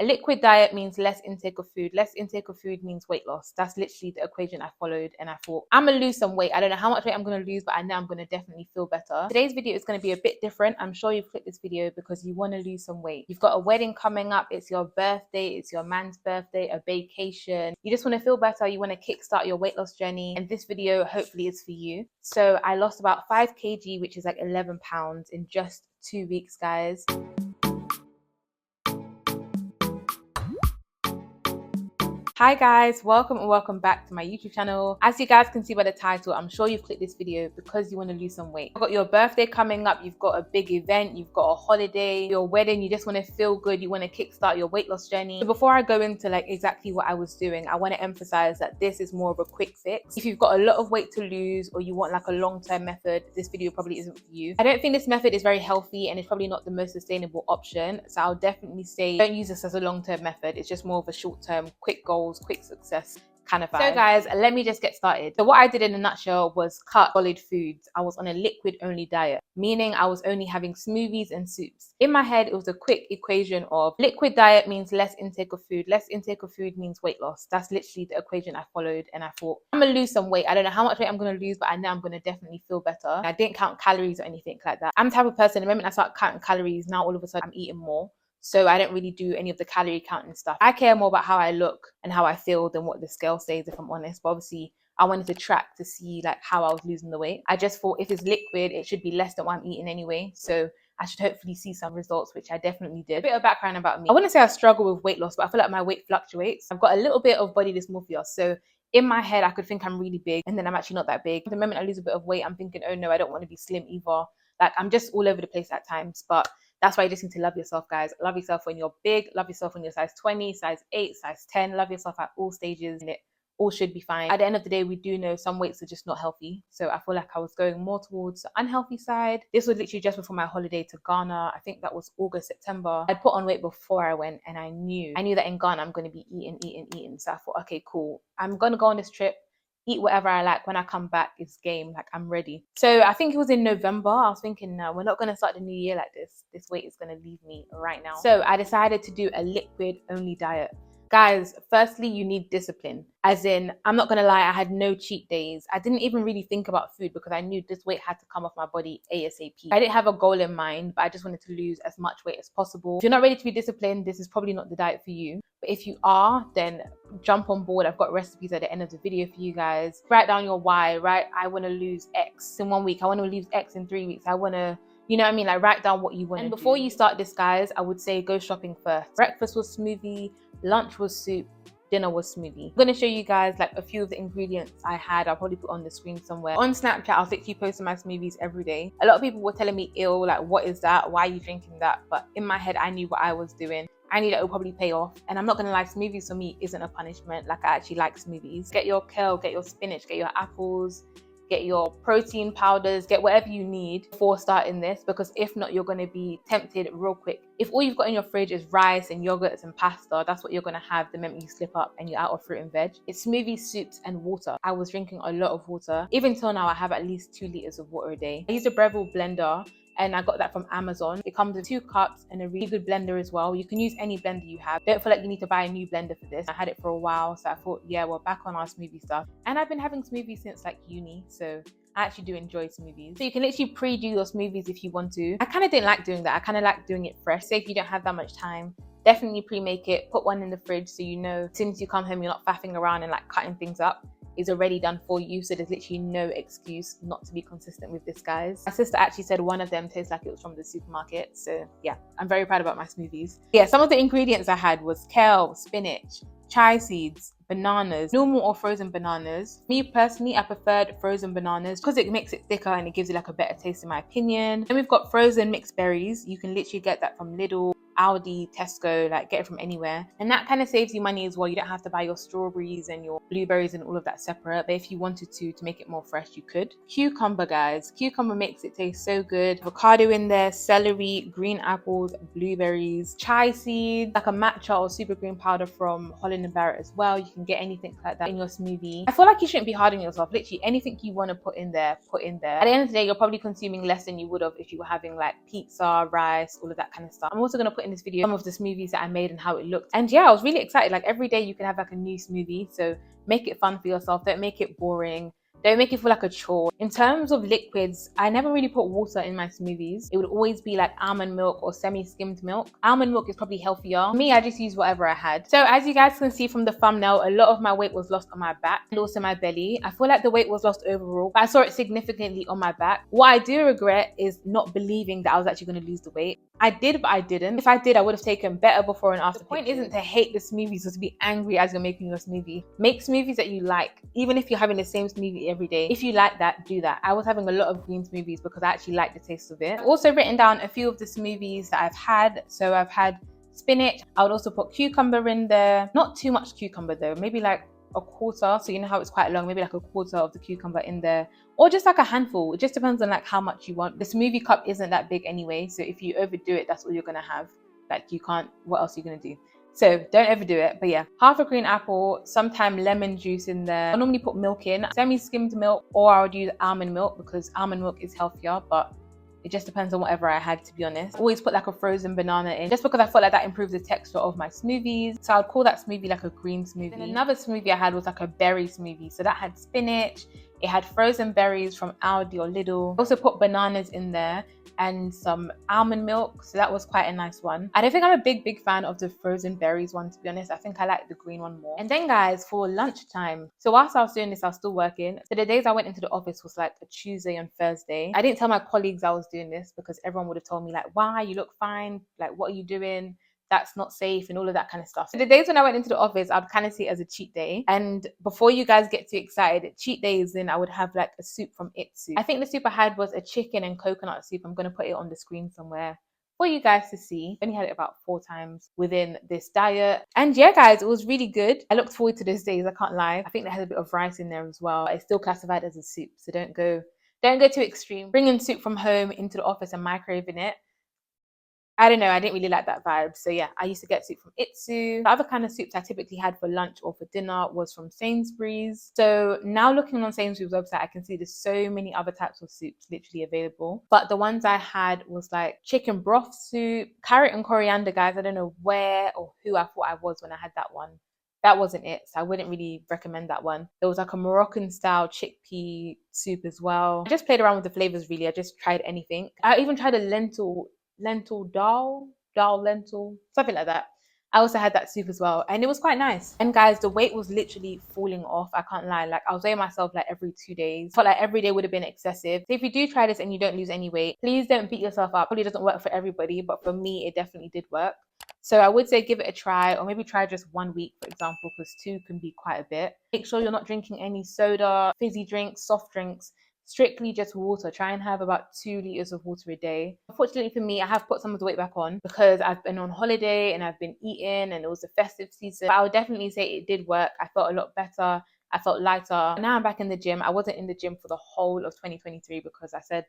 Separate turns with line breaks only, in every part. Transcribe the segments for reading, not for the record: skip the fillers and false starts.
A liquid diet means less intake of food. Less intake of food means weight loss. That's literally the equation I followed, and I thought, I'm gonna lose some weight. I don't know how much weight I'm gonna lose, but I know I'm gonna definitely feel better. Today's video is gonna be a bit different. I'm sure you've clicked this video because you wanna lose some weight. You've got a wedding coming up, it's your birthday, it's your man's birthday, a vacation. You just wanna feel better, you wanna kickstart your weight loss journey, and this video hopefully is for you. So I lost about 5 kg, which is like 11 pounds in just 2 weeks, guys. Hi guys, welcome and welcome back to my YouTube channel. As you guys can see by the title, I'm sure you've clicked this video because you want to lose some weight. You've got your birthday coming up, you've got a big event, you've got a holiday, your wedding, you just want to feel good, you want to kickstart your weight loss journey. So before I go into like exactly what I was doing, I want to emphasize that this is more of a quick fix. If you've got a lot of weight to lose or you want like a long-term method, this video probably isn't for you. I don't think this method is very healthy and it's probably not the most sustainable option. So I'll definitely say don't use this as a long-term method. It's just more of a short-term, quick goals, quick success kind of vibe. So guys, let me just get started. So what I did in a nutshell was cut solid foods. I was on a liquid only diet, meaning I was only having smoothies and soups. In my head, it was a quick equation of liquid diet means less intake of food. Less intake of food means weight loss. That's literally the equation I followed, and I thought, I'm gonna lose some weight. I don't know how much weight I'm gonna lose, but I know I'm gonna definitely feel better. I didn't count calories or anything like that. I'm the type of person, the moment I start counting calories, now all of a sudden I'm eating more. So I don't really do any of the calorie counting stuff. I care more about how I look and how I feel than what the scale says, if I'm honest. But obviously, I wanted to track to see like how I was losing the weight. I just thought if it's liquid, it should be less than what I'm eating anyway. So I should hopefully see some results, which I definitely did. A bit of background about me. I wouldn't say I struggle with weight loss, but I feel like my weight fluctuates. I've got a little bit of body dysmorphia. So in my head, I could think I'm really big and then I'm actually not that big. The moment I lose a bit of weight, I'm thinking, oh no, I don't want to be slim either. Like I'm just all over the place at times, but that's why you just need to love yourself, guys. Love yourself when you're big. Love yourself when you're size 20, size 8, size 10. Love yourself at all stages, and it all should be fine. At the end of the day, we do know some weights are just not healthy. So I feel like I was going more towards the unhealthy side. This was literally just before my holiday to Ghana. I think that was August, September. I'd put on weight before I went, and I knew that in Ghana, I'm going to be eating. So I thought, okay, cool. I'm going to go on this trip, eat whatever I like. When I come back, it's game. Like I'm ready. So I think it was in November. I was thinking, no, we're not going to start the new year like this. This weight is going to leave me right now. So I decided to do a liquid only diet. Guys, firstly, you need discipline. As in, I'm not gonna lie, I had no cheat days. I didn't even really think about food because I knew this weight had to come off my body ASAP. I didn't have a goal in mind, but I just wanted to lose as much weight as possible. If you're not ready to be disciplined, this is probably not the diet for you. But if you are, then jump on board. I've got recipes at the end of the video for you guys. Write down your why, right? I wanna lose X in 1 week. I wanna lose X in 3 weeks. I wanna, you know what I mean? Like write down what you want. And before you start this, guys, I would say go shopping first. Breakfast was smoothie, lunch was soup, dinner was smoothie. I'm gonna show you guys like a few of the ingredients I had. I'll probably put on the screen somewhere. On Snapchat, I'll literally posting my smoothies every day. A lot of people were telling me, ill, like what is that? Why are you drinking that? But in my head, I knew what I was doing. I knew that it would probably pay off. And I'm not gonna lie, smoothies for me isn't a punishment. Like I actually like smoothies. Get your kale, get your spinach, get your apples, get your protein powders, get whatever you need before starting this, because if not, you're going to be tempted real quick. If all you've got in your fridge is rice and yogurts and pasta, that's what you're going to have the moment you slip up and you're out of fruit and veg. It's smoothies, soups, and water. I was drinking a lot of water. Even till now, I have at least 2 liters of water a day. I use a Breville blender, and I got that from Amazon. It comes with 2 cups and a really good blender as well. You can use any blender you have. Don't feel like you need to buy a new blender for this. I had it for a while, so I thought, yeah, we're back on our smoothie stuff. And I've been having smoothies since like uni, so I actually do enjoy smoothies. So you can literally pre-do your smoothies if you want to. I kind of didn't like doing that. I kind of like doing it fresh. Say if you don't have that much time, definitely pre-make it. Put one in the fridge so you know as soon as you come home, you're not faffing around and like cutting things up. Is already done for you, so there's literally no excuse not to be consistent with this, guys. My sister actually said one of them tastes like it was from the supermarket, so yeah, I'm very proud about my smoothies. Yeah, some of the ingredients I had was kale, spinach, chia seeds, bananas, normal or frozen bananas. Me personally, I preferred frozen bananas because it makes it thicker and it gives it like a better taste in my opinion. Then we've got frozen mixed berries. You can literally get that from Lidl, Aldi, Tesco, like get it from anywhere. And that kind of saves you money as well. You don't have to buy your strawberries and your blueberries and all of that separate. But if you wanted to make it more fresh, you could. Cucumber, guys. Cucumber makes it taste so good. Avocado in there, celery, green apples, blueberries, chia seeds, like a matcha or super green powder from Holland & Barrett as well. You can get anything like that in your smoothie. I feel like you shouldn't be hard on yourself. Literally anything you want to put in there, put in there. At the end of the day, you're probably consuming less than you would have if you were having like pizza, rice, all of that kind of stuff. I'm also going to put in in this video some of the smoothies that I made and how it looked. And yeah, I was really excited. Like every day you can have like a new smoothie. So make it fun for yourself. Don't make it boring. Don't make it feel like a chore. In terms of liquids, I never really put water in my smoothies. It would always be like almond milk or semi-skimmed milk. Almond milk is probably healthier. For me, I just use whatever I had. So as you guys can see from the thumbnail, a lot of my weight was lost on my back and also my belly. I feel like the weight was lost overall, but I saw it significantly on my back. What I do regret is not believing that I was actually going to lose the weight. I did, but I didn't. If I did, I would have taken better before and after. The point isn't to hate the smoothies or to be angry as you're making your smoothie. Make smoothies that you like, even if you're having the same smoothie every day. If you like that, do that. I was having a lot of green smoothies because I actually like the taste of it. I've also written down a few of the smoothies that I've had. So I've had spinach. I would also put cucumber in there. Not too much cucumber though, maybe like a quarter. So you know how it's quite long, maybe like a quarter of the cucumber in there, or just like a handful. It just depends on like how much you want. The smoothie cup isn't that big anyway, so if you overdo it, that's all you're gonna have. Like you can't, what else are you gonna do? So don't overdo it. But yeah, half a green apple, sometimes lemon juice in there. I normally put milk in, semi-skimmed milk, or I would use almond milk because almond milk is healthier, but it just depends on whatever I had, to be honest. Always put like a frozen banana in, just because I felt like that improves the texture of my smoothies. So I'd call that smoothie like a green smoothie. And another smoothie I had was like a berry smoothie. So that had spinach, it had frozen berries from Aldi or Lidl. I also put bananas in there and some almond milk. So that was quite a nice one. I don't think I'm a big fan of the frozen berries one, to be honest. I think I like the green one more. And then guys, for lunchtime. So whilst I was doing this, I was still working. So the days I went into the office was like a Tuesday and Thursday. I didn't tell my colleagues I was doing this because everyone would have told me like, why? You look fine. Like, what are you doing? That's not safe and all of that kind of stuff. So the days when I went into the office, I'd kind of see it as a cheat day. And before you guys get too excited, cheat days, then I would have like a soup from Itsu. I think the soup I had was a chicken and coconut soup. I'm going to put it on the screen somewhere for you guys to see. I only had it about 4 times within this diet. And yeah, guys, it was really good. I looked forward to those days, I can't lie. I think they had a bit of rice in there as well. It's still classified as a soup, so don't go too extreme. Bringing soup from home into the office and microwaving it, I don't know, I didn't really like that vibe. So yeah, I used to get soup from Itsu. The other kind of soups I typically had for lunch or for dinner was from Sainsbury's. So now looking on Sainsbury's website, I can see there's so many other types of soups literally available. But the ones I had was like chicken broth soup, carrot and coriander, guys. I don't know where or who I thought I was when I had that one. That wasn't it, so I wouldn't really recommend that one. There was like a Moroccan style chickpea soup as well. I just played around with the flavors really. I just tried anything. I even tried a lentil lentil, something like that. I also had that soup as well, and it was quite nice. And guys, the weight was literally falling off. I can't lie. Like I was weighing myself like every 2 days. Felt like every day would have been excessive. So if you do try this and you don't lose any weight, please don't beat yourself up. Probably doesn't work for everybody, but for me, it definitely did work. So I would say give it a try, or maybe try just 1 week, for example, because 2 can be quite a bit. Make sure you're not drinking any soda, fizzy drinks, soft drinks. Strictly just water. Try and have about 2 liters of water a day. Unfortunately for me, I have put some of the weight back on because I've been on holiday and I've been eating and it was the festive season. But I would definitely say it did work. I felt a lot better. I felt lighter. Now I'm back in the gym. I wasn't in the gym for the whole of 2023 because I said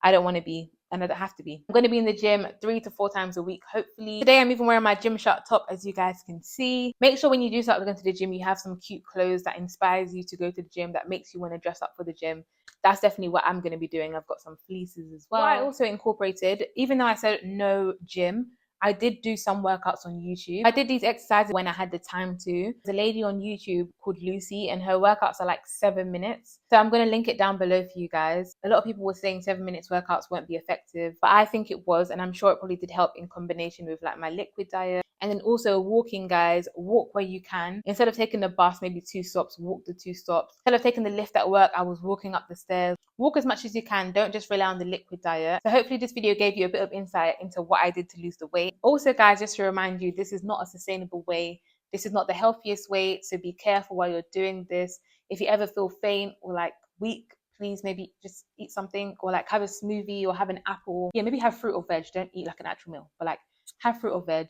I don't want to be, and I don't have to be. I'm going to be in the gym 3 to 4 times a week, hopefully. Today, I'm even wearing my Gymshark top, as you guys can see. Make sure when you do start going to the gym, you have some cute clothes that inspires you to go to the gym, that makes you want to dress up for the gym. That's definitely what I'm going to be doing. I've got some fleeces as well. What I also incorporated, even though I said no gym, I did do some workouts on YouTube. I did these exercises when I had the time to. There's a lady on YouTube called Lucy, and her workouts are like 7 minutes. So I'm going to link it down below for you guys. A lot of people were saying 7 minutes workouts won't be effective, but I think it was, and I'm sure it probably did help in combination with like my liquid diet. And then also walking, guys, walk where you can. Instead of taking the bus, maybe 2 stops, walk the 2 stops. Instead of taking the lift at work, I was walking up the stairs. Walk as much as you can. Don't just rely on the liquid diet. So hopefully this video gave you a bit of insight into what I did to lose the weight. Also, guys, just to remind you, this is not a sustainable way. This is not the healthiest way. So be careful while you're doing this. If you ever feel faint or like weak, please maybe just eat something, or like have a smoothie or have an apple. Yeah, maybe have fruit or veg. Don't eat like an actual meal, but like have fruit or veg.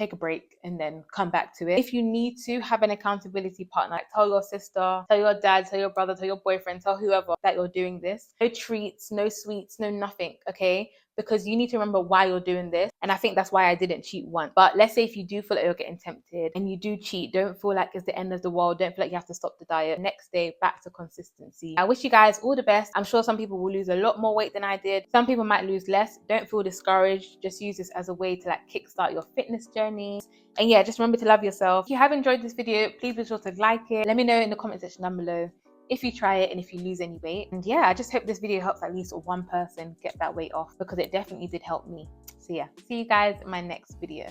Take a break and then come back to it. If you need to, have an accountability partner. Like tell your sister, tell your dad, tell your brother, tell your boyfriend, tell whoever that you're doing this. No treats, no sweets, no nothing, okay? because you need to remember why you're doing this. And I think that's why I didn't cheat once. But let's say if you do feel like you're getting tempted and you do cheat, don't feel like it's the end of the world. Don't feel like you have to stop the diet. Next day, back to consistency. I wish you guys all the best. I'm sure some people will lose a lot more weight than I did. Some people might lose less. Don't feel discouraged. Just use this as a way to like kickstart your fitness journey. And yeah, just remember to love yourself. If you have enjoyed this video, please be sure to like it. Let me know in the comment section down below if you try it and if you lose any weight. And yeah, I just hope this video helps at least one person get that weight off, because it definitely did help me. So yeah, see you guys in my next video.